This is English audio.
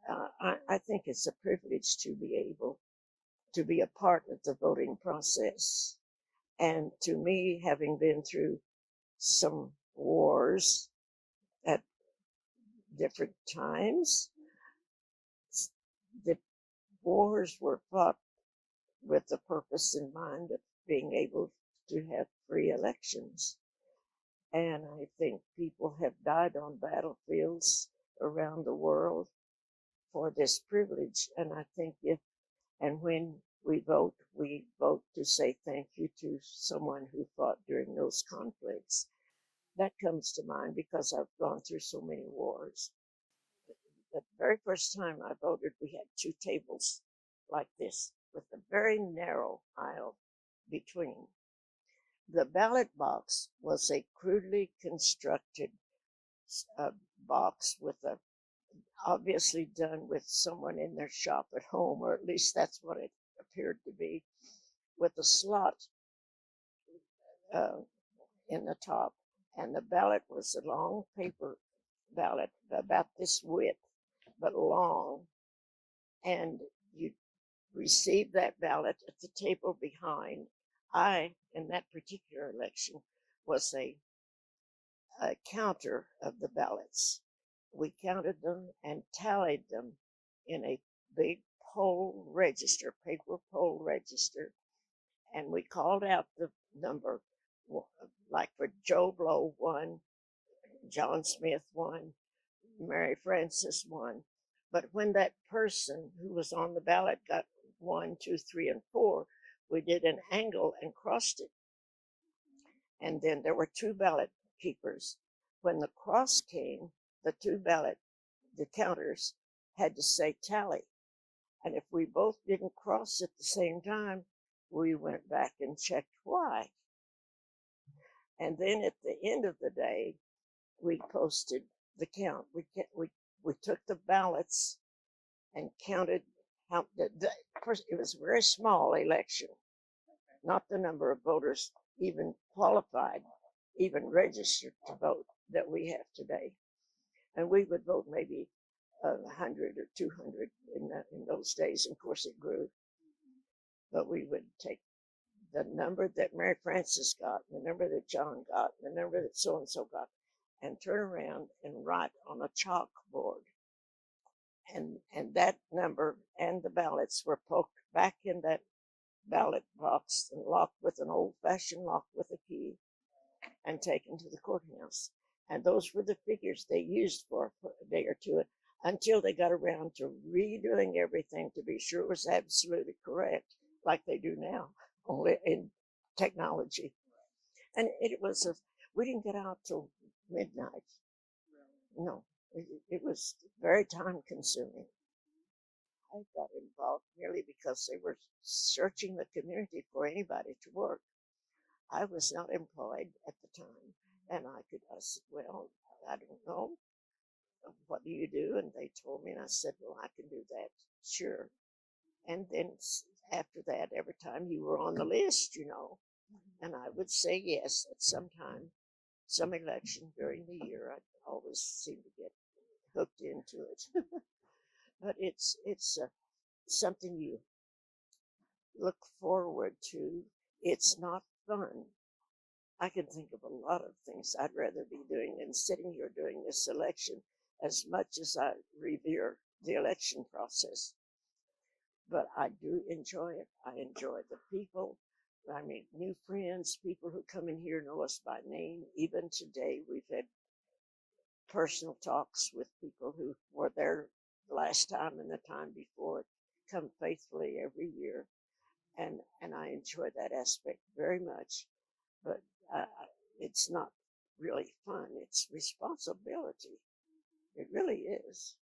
I think it's a privilege to be able to be a part of the voting process. And to me, having been through some wars at different times, the wars were fought with the purpose in mind of being able to have free elections. And I think people have died on battlefields around the world for this privilege. And I think when we vote to say thank you to someone who fought during those conflicts. That comes to mind because I've gone through so many wars. The very first time I voted, we had two tables like this with a very narrow aisle between. The ballot box was a crudely constructed box with a obviously done with someone in their shop at home, or at least that's what it appeared to be, with a slot in the top. And the ballot was a long paper ballot, about this width, but long. And you receive that ballot at the table behind. In that particular election, was a counter of the ballots. We counted them and tallied them in a big poll register, paper poll register. And we called out the number, like for Joe Blow 1, John Smith 1, Mary Frances 1. But when that person who was on the ballot got 1, 2, 3, and 4, we did an angle and crossed it. And then there were two ballot keepers. When the cross came, the counters had to say tally. And if we both didn't cross at the same time, we went back and checked why. And then at the end of the day, we posted the count. We took the ballots and counted how first. It was a very small election, not the number of voters even qualified, even registered to vote that we have today. And we would vote maybe 100 or 200 in those days. Of course, it grew. But we would take the number that Mary Frances got, the number that John got, the number that so-and-so got, and turn around and write on a chalkboard. And that number and the ballots were poked back in that ballot box and locked with an old-fashioned lock with a key and taken to the courthouse. And those were the figures they used for a day or two until they got around to redoing everything to be sure it was absolutely correct, like they do now, only in technology. And we didn't get out till midnight. No, it was very time consuming. I got involved merely because they were searching the community for anybody to work. I was not employed at the time, and I said, well, I don't know. What do you do? And they told me, and I said, well, I can do that. Sure. And then after that, every time you were on the list, and I would say yes at some time, some election during the year. I always seem to get hooked into it. But it's something you look forward to. It's not fun. I can think of a lot of things I'd rather be doing than sitting here doing this election, as much as I revere the election process. But I do enjoy it. I enjoy the people. I meet new friends, people who come in here know us by name. Even today, we've had personal talks with people who were there last time and the time before, come faithfully every year. And I enjoy that aspect very much. But it's not really fun. It's responsibility. It really is.